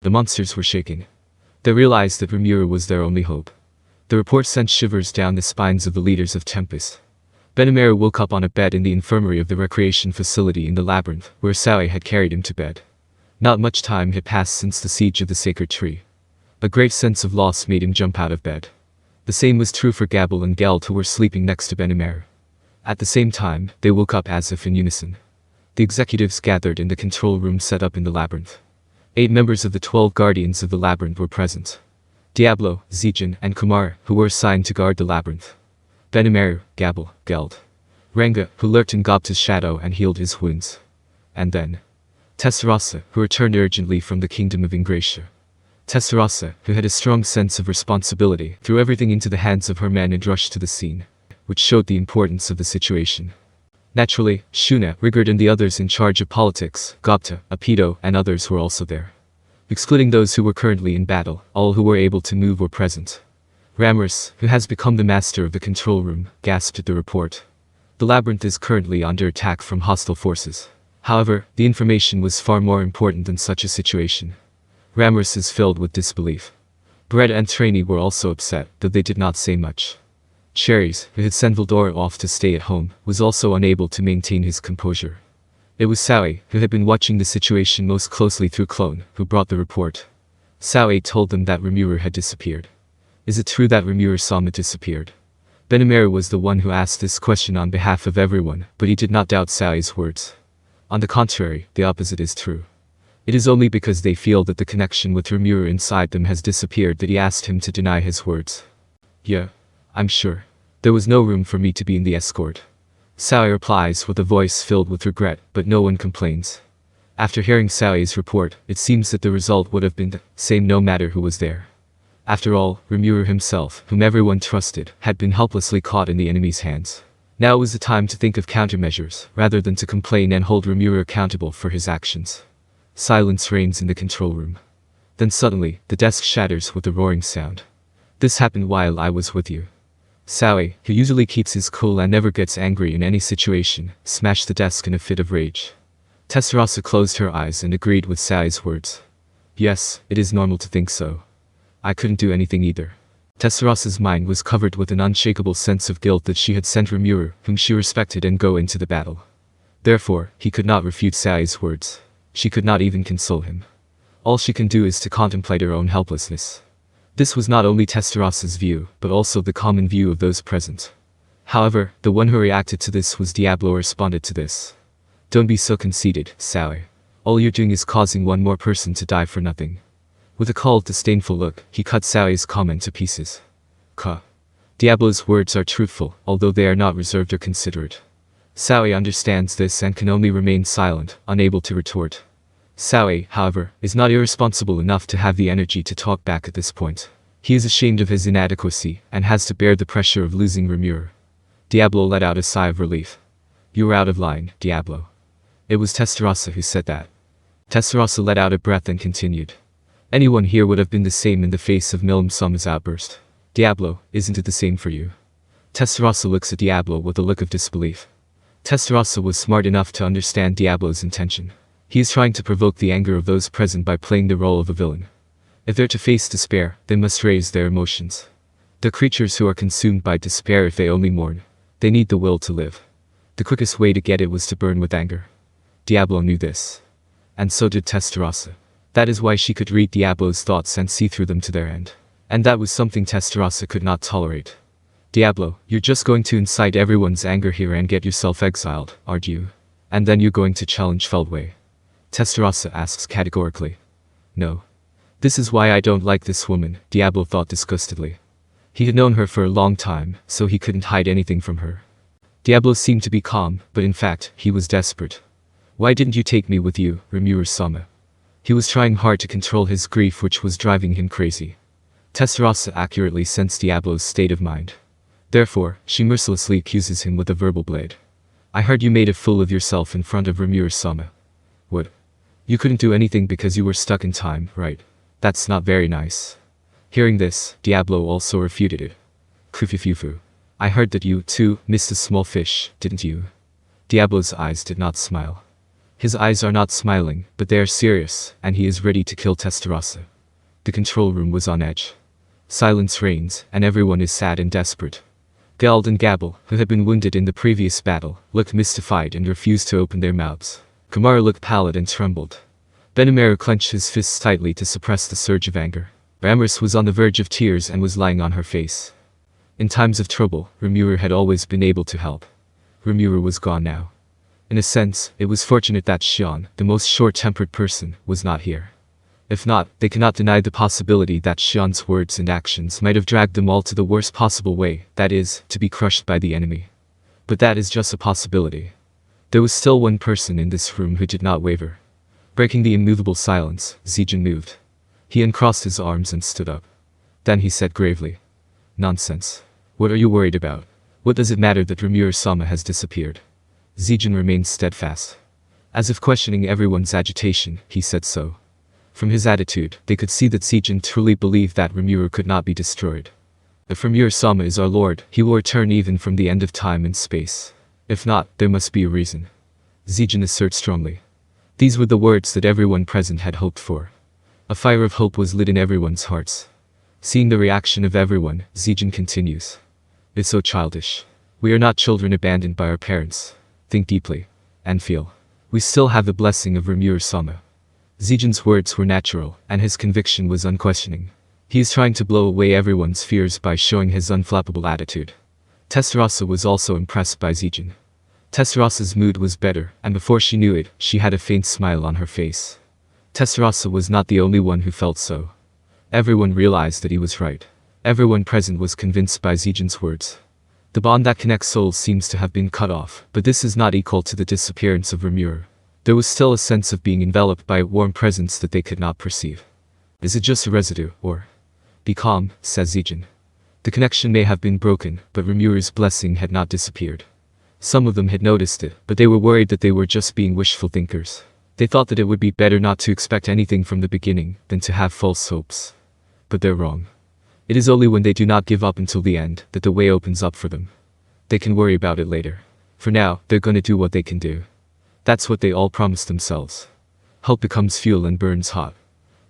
The monsters were shaking. They realized that Rimuru was their only hope. The report sent shivers down the spines of the leaders of Tempest. Benimaru woke up on a bed in the infirmary of the recreation facility in the labyrinth, where Saoi had carried him to bed. Not much time had passed since the siege of the sacred tree. A great sense of loss made him jump out of bed. The same was true for Gabble and Geld, who were sleeping next to Benimaru. At the same time, they woke up as if in unison. The executives gathered in the control room set up in the labyrinth. 8 members of the 12 guardians of the labyrinth were present. Diablo, Zegion, and Kumar, who were assigned to guard the labyrinth. Benimaru, Gabble, Geld. Ranga, who lurked in Gopta's shadow and healed his wounds. And then Tensura, who returned urgently from the kingdom of Ingratia. Tensura, who had a strong sense of responsibility, threw everything into the hands of her men and rushed to the scene, which showed the importance of the situation. Naturally, Shuna, Rigard, and the others in charge of politics, Gopta, Apido, and others were also there. Excluding those who were currently in battle, all who were able to move were present. Ramrus, who has become the master of the control room, gasped at the report. The labyrinth is currently under attack from hostile forces. However, the information was far more important than such a situation. Ramrus is filled with disbelief. Brett and Trainee were also upset, though they did not say much. Cherries, who had sent Vildora off to stay at home, was also unable to maintain his composure. It was Saoi, who had been watching the situation most closely through Clone, who brought the report. Saoi told them that Rimuru had disappeared. Is it true that Rimuru-sama disappeared? Benimaru was the one who asked this question on behalf of everyone, but he did not doubt Saoi's words. On the contrary, the opposite is true. It is only because they feel that the connection with Rimuru inside them has disappeared that he asked him to deny his words. Yeah, I'm sure. There was no room for me to be in the escort. Saoi replies with a voice filled with regret, but no one complains. After hearing Saoi's report, it seems that the result would have been the same no matter who was there. After all, Rimuru himself, whom everyone trusted, had been helplessly caught in the enemy's hands. Now was the time to think of countermeasures, rather than to complain and hold Rimuru accountable for his actions. Silence reigns in the control room. Then suddenly, the desk shatters with a roaring sound. This happened while I was with you. Saoi, who usually keeps his cool and never gets angry in any situation, smashed the desk in a fit of rage. Tensura closed her eyes and agreed with Saoi's words. Yes, it is normal to think so. I couldn't do anything either. Tensura's mind was covered with an unshakable sense of guilt that she had sent Rimuru, whom she respected, and go into the battle. Therefore, he could not refute Saoi's words. She could not even console him. All she can do is to contemplate her own helplessness. This was not only Tensura's view, but also the common view of those present. However, the one who reacted to this was Diablo. Responded to this. Don't be so conceited, Saoi. All you're doing is causing one more person to die for nothing. With a cold, disdainful look, he cut Saoi's comment to pieces. Diablo's words are truthful, although they are not reserved or considerate. Saoi understands this and can only remain silent, unable to retort. Saoi, however, is not irresponsible enough to have the energy to talk back at this point. He is ashamed of his inadequacy, and has to bear the pressure of losing Rimuru. Diablo let out a sigh of relief. You were out of line, Diablo. It was Tensura who said that. Tensura let out a breath and continued. Anyone here would have been the same in the face of Milm-sama's outburst. Diablo, isn't it the same for you? Tensura looks at Diablo with a look of disbelief. Tensura was smart enough to understand Diablo's intention. He is trying to provoke the anger of those present by playing the role of a villain. If they're to face despair, they must raise their emotions. The creatures who are consumed by despair if they only mourn. They need the will to live. The quickest way to get it was to burn with anger. Diablo knew this. And so did Tensura. That is why she could read Diablo's thoughts and see through them to their end. And that was something Tensura could not tolerate. Diablo, you're just going to incite everyone's anger here and get yourself exiled, aren't you? And then you're going to challenge Feldway? Tensura asks categorically. No. This is why I don't like this woman, Diablo thought disgustedly. He had known her for a long time, so he couldn't hide anything from her. Diablo seemed to be calm, but in fact, he was desperate. Why didn't you take me with you, Rimuru-sama? He was trying hard to control his grief, which was driving him crazy. Tensura accurately sensed Diablo's state of mind. Therefore, she mercilessly accuses him with a verbal blade. I heard you made a fool of yourself in front of Rimuru-sama. What? You couldn't do anything because you were stuck in time, right? That's not very nice. Hearing this, Diablo also refuted it. Kufufufu. I heard that you, too, missed a small fish, didn't you? Diablo's eyes did not smile. His eyes are not smiling, but they are serious, and he is ready to kill Tensura. The control room was on edge. Silence reigns, and everyone is sad and desperate. Geld and Gabble, who had been wounded in the previous battle, looked mystified and refused to open their mouths. Rimuru looked pallid and trembled. Benimaru clenched his fists tightly to suppress the surge of anger. Ramrus was on the verge of tears and was lying on her face. In times of trouble, Rimuru had always been able to help. Rimuru was gone now. In a sense, it was fortunate that Xian, the most short-tempered person, was not here. If not, they cannot deny the possibility that Xian's words and actions might have dragged them all to the worst possible way, that is, to be crushed by the enemy. But that is just a possibility. There was still one person in this room who did not waver. Breaking the immovable silence, Zegion moved. He uncrossed his arms and stood up. Then he said gravely, "Nonsense. What are you worried about? What does it matter that Rimuru-sama has disappeared?" Zegion remained steadfast. As if questioning everyone's agitation, he said so. From his attitude, they could see that Zegion truly believed that Rimuru could not be destroyed. If Rimuru-sama is our lord, he will return even from the end of time and space. If not, there must be a reason. Zegion asserts strongly. These were the words that everyone present had hoped for. A fire of hope was lit in everyone's hearts. Seeing the reaction of everyone, Zegion continues. It's so childish. We are not children abandoned by our parents. Think deeply. And feel. We still have the blessing of Rimuru-sama. Zegion's words were natural, and his conviction was unquestioning. He is trying to blow away everyone's fears by showing his unflappable attitude. Tensura was also impressed by Zegion. Tensura's mood was better, and before she knew it, she had a faint smile on her face. Tensura was not the only one who felt so. Everyone realized that he was right. Everyone present was convinced by Zegion's words. The bond that connects souls seems to have been cut off, but this is not equal to the disappearance of Rimuru. There was still a sense of being enveloped by a warm presence that they could not perceive. Is it just a residue, or? Be calm, says Zegion. The connection may have been broken, but Rimuru's blessing had not disappeared. Some of them had noticed it, but they were worried that they were just being wishful thinkers. They thought that it would be better not to expect anything from the beginning, than to have false hopes. But they're wrong. It is only when they do not give up until the end, that the way opens up for them. They can worry about it later. For now, they're gonna do what they can do. That's what they all promised themselves. Hope becomes fuel and burns hot.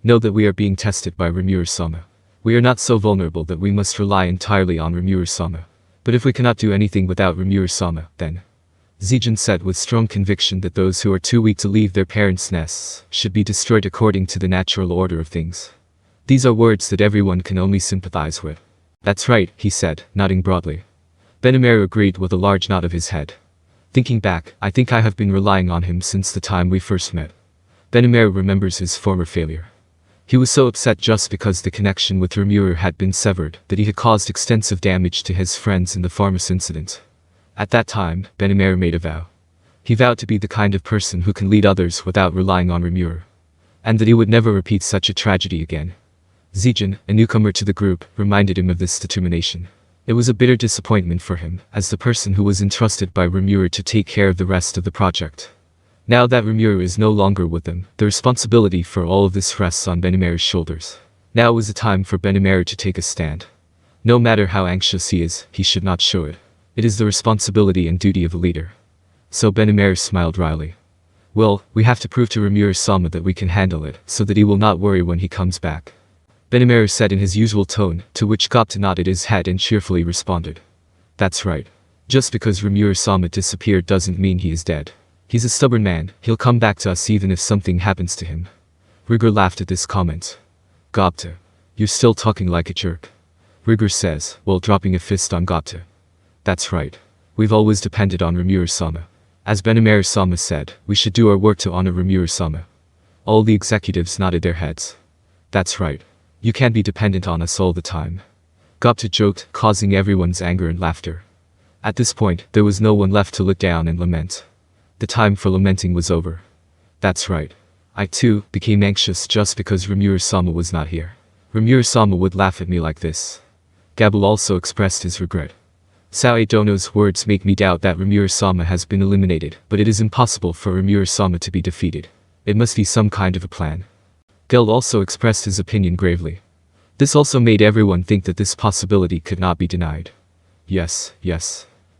Know that we are being tested by Rimuru-sama. We are not so vulnerable that we must rely entirely on Rimuru-sama. But if we cannot do anything without Rimuru-sama, then... Zegion said with strong conviction that those who are too weak to leave their parents' nests should be destroyed according to the natural order of things. These are words that everyone can only sympathize with. That's right, he said, nodding broadly. Benimaru agreed with a large nod of his head. Thinking back, I think I have been relying on him since the time we first met. Benimaru remembers his former failure. He was so upset just because the connection with Rimuru had been severed that he had caused extensive damage to his friends in the Pharmacy incident. At that time, Benimaru made a vow. He vowed to be the kind of person who can lead others without relying on Rimuru. And that he would never repeat such a tragedy again. Zegion, a newcomer to the group, reminded him of this determination. It was a bitter disappointment for him, as the person who was entrusted by Rimuru to take care of the rest of the project. Now that Rimuru is no longer with them, the responsibility for all of this rests on Benimaru's shoulders. Now was the time for Benimaru to take a stand. No matter how anxious he is, he should not show it. It is the responsibility and duty of a leader. So Benimaru smiled wryly. Well, we have to prove to Rimuru-sama that we can handle it, so that he will not worry when he comes back. Benimaru said in his usual tone, to which Gopta nodded his head and cheerfully responded. That's right. Just because Rimuru-sama disappeared doesn't mean he is dead. He's a stubborn man, he'll come back to us even if something happens to him. Rigor laughed at this comment. Gopta. You're still talking like a jerk. Rigor says, while dropping a fist on Gopta. That's right. We've always depended on Rimuru-sama. As Benimaru-sama said, we should do our work to honor Rimuru-sama. All the executives nodded their heads. That's right. You can't be dependent on us all the time. Gopta joked, causing everyone's anger and laughter. At this point, there was no one left to look down and lament. The time for lamenting was over. That's right. I too became anxious just because Rimuru-sama was not here. Rimuru-sama would laugh at me like this. Gabble also expressed his regret. Sao Dono's words make me doubt that Rimuru-sama has been eliminated, but it is impossible for Rimuru-sama to be defeated. It must be some kind of a plan. Geld also expressed his opinion gravely. This also made everyone think that this possibility could not be denied. Yes.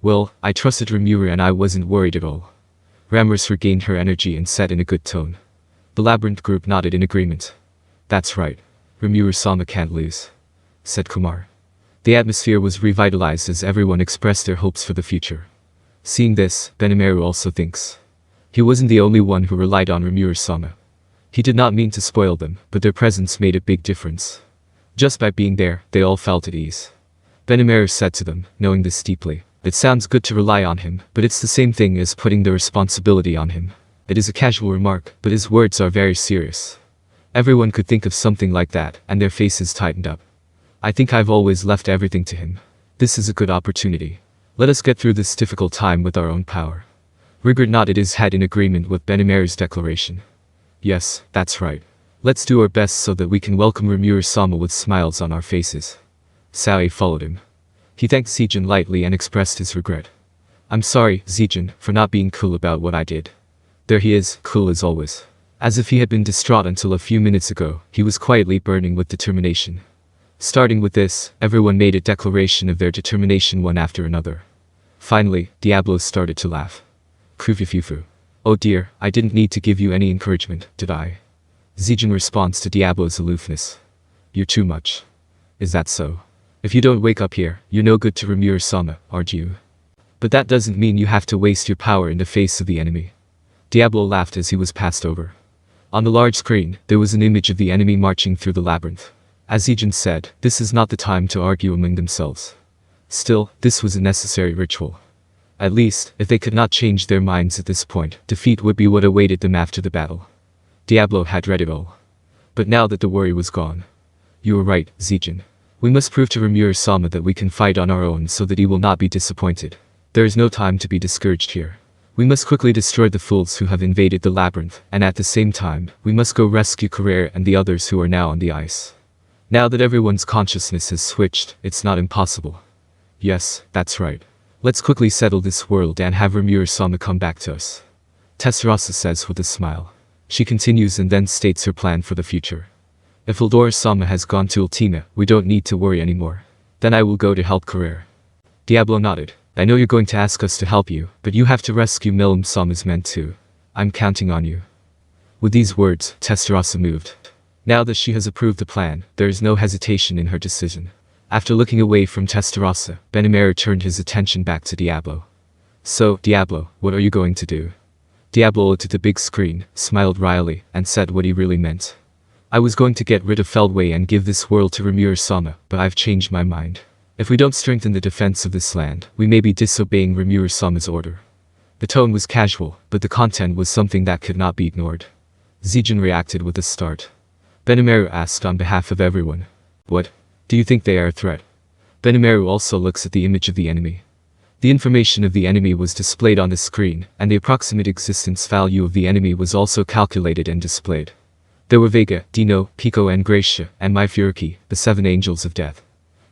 Well, I trusted Rimuru and I wasn't worried at all. Ramrus regained her energy and said in a good tone. The labyrinth group nodded in agreement. That's right. Rimuru-sama can't lose, said Kumar. The atmosphere was revitalized as everyone expressed their hopes for the future. Seeing this, Benimaru also thinks. He wasn't the only one who relied on Rimuru-sama. He did not mean to spoil them, but their presence made a big difference. Just by being there, they all felt at ease. Benimaru said to them, knowing this deeply. It sounds good to rely on him, but it's the same thing as putting the responsibility on him. It is a casual remark, but his words are very serious. Everyone could think of something like that, and their faces tightened up. I think I've always left everything to him. This is a good opportunity. Let us get through this difficult time with our own power. Rigard nodded his head in agreement with Benimaru's declaration. Yes, that's right. Let's do our best so that we can welcome Rimuru-sama with smiles on our faces. Sae followed him. He thanked Zegion lightly and expressed his regret. I'm sorry, Zegion, for not being cool about what I did. There he is, cool as always. As if he had been distraught until a few minutes ago, he was quietly burning with determination. Starting with this, everyone made a declaration of their determination one after another. Finally, Diablo started to laugh. Kufufufu. Oh dear, I didn't need to give you any encouragement, did I? Zegion responds to Diablo's aloofness. You're too much. Is that so? If you don't wake up here, you're no good to Rimuru-sama, aren't you? But that doesn't mean you have to waste your power in the face of the enemy. Diablo laughed as he was passed over. On the large screen, there was an image of the enemy marching through the labyrinth. As Zegion said, this is not the time to argue among themselves. Still, this was a necessary ritual. At least, if they could not change their minds at this point, defeat would be what awaited them after the battle. Diablo had read it all. But now that the worry was gone. You were right, Zegion. We must prove to Rimuru-sama that we can fight on our own so that he will not be disappointed. There is no time to be discouraged here. We must quickly destroy the fools who have invaded the labyrinth, and at the same time, we must go rescue Carrere and the others who are now on the ice. Now that everyone's consciousness has switched, it's not impossible. Yes, that's right. Let's quickly settle this world and have Rimuru-sama come back to us. Tensura says with a smile. She continues and then states her plan for the future. If Eldora-sama has gone to Ultima, we don't need to worry anymore. Then I will go to help Carrere. Diablo nodded. I know you're going to ask us to help you, but you have to rescue Milum-sama's men too. I'm counting on you. With these words, Tensura moved. Now that she has approved the plan, there is no hesitation in her decision. After looking away from Tensura, Benimaru turned his attention back to Diablo. So, Diablo, what are you going to do? Diablo looked at the big screen, smiled wryly, and said what he really meant. I was going to get rid of Feldway and give this world to Rimuru-sama, but I've changed my mind. If we don't strengthen the defense of this land, we may be disobeying Rimuru-sama's order. The tone was casual, but the content was something that could not be ignored. Zegion reacted with a start. Benimaru asked on behalf of everyone. What? Do you think they are a threat? Benimaru also looks at the image of the enemy. The information of the enemy was displayed on the screen, and the approximate existence value of the enemy was also calculated and displayed. There were Vega, Dino, Pico and Gracia, and Myfuruki, the 7 angels of death.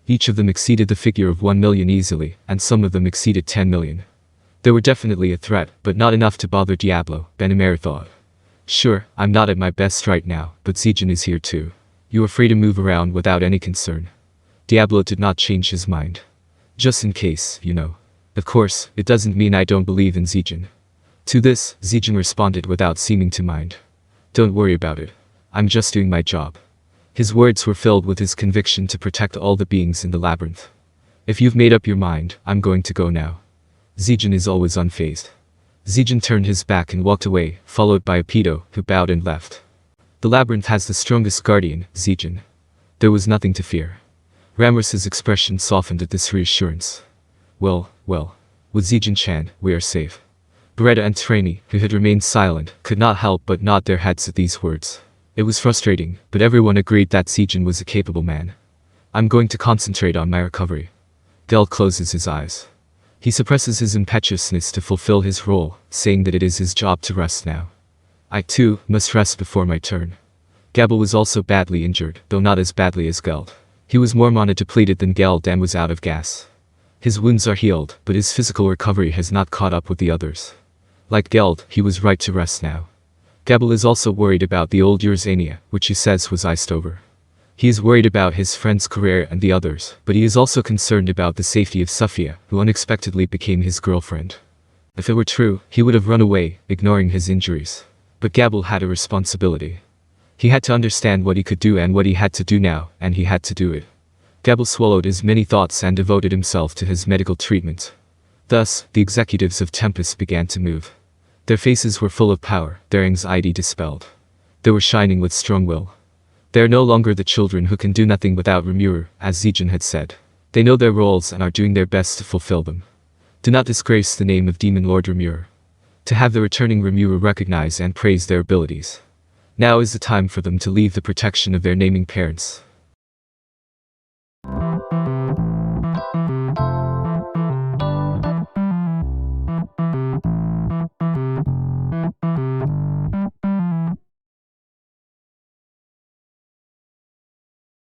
Each of them exceeded the figure of 1 million easily, and some of them exceeded 10 million. They were definitely a threat, but not enough to bother Diablo, Benimaru thought. Sure, I'm not at my best right now, but Zegion is here too. You are free to move around without any concern. Diablo did not change his mind. Just in case, you know. Of course, it doesn't mean I don't believe in Zegion. To this, Zegion responded without seeming to mind. Don't worry about it. I'm just doing my job. His words were filled with his conviction to protect all the beings in the labyrinth. If you've made up your mind, I'm going to go now. Zegion is always unfazed. Zegion turned his back and walked away, followed by Apido, who bowed and left. The labyrinth has the strongest guardian, Zegion. There was nothing to fear. Ramrus's expression softened at this reassurance. Well, with Zegion-chan, we are safe. Beretta and Trainee, who had remained silent, could not help but nod their heads at these words. It was frustrating, but everyone agreed that Zegion was a capable man. I'm going to concentrate on my recovery. Geld closes his eyes. He suppresses his impetuousness to fulfill his role, saying that it is his job to rest now. I too must rest before my turn. Gabel was also badly injured, though not as badly as Geld. He was more mana-depleted than Geld and was out of gas. His wounds are healed, but his physical recovery has not caught up with the others. Like Geld, he was right to rest now. Gabel is also worried about the old Urzania, which he says was iced over. He is worried about his friend's career and the others, but he is also concerned about the safety of Safia, who unexpectedly became his girlfriend. If it were true, he would have run away, ignoring his injuries. But Gabble had a responsibility. He had to understand what he could do and what he had to do now, and he had to do it. Gabble swallowed his many thoughts and devoted himself to his medical treatment. Thus, the executives of Tempest began to move. Their faces were full of power, their anxiety dispelled. They were shining with strong will. They are no longer the children who can do nothing without Rimuru, as Zegion had said. They know their roles and are doing their best to fulfill them. Do not disgrace the name of Demon Lord Rimuru. To have the returning Rimuru recognize and praise their abilities. Now is the time for them to leave the protection of their naming parents.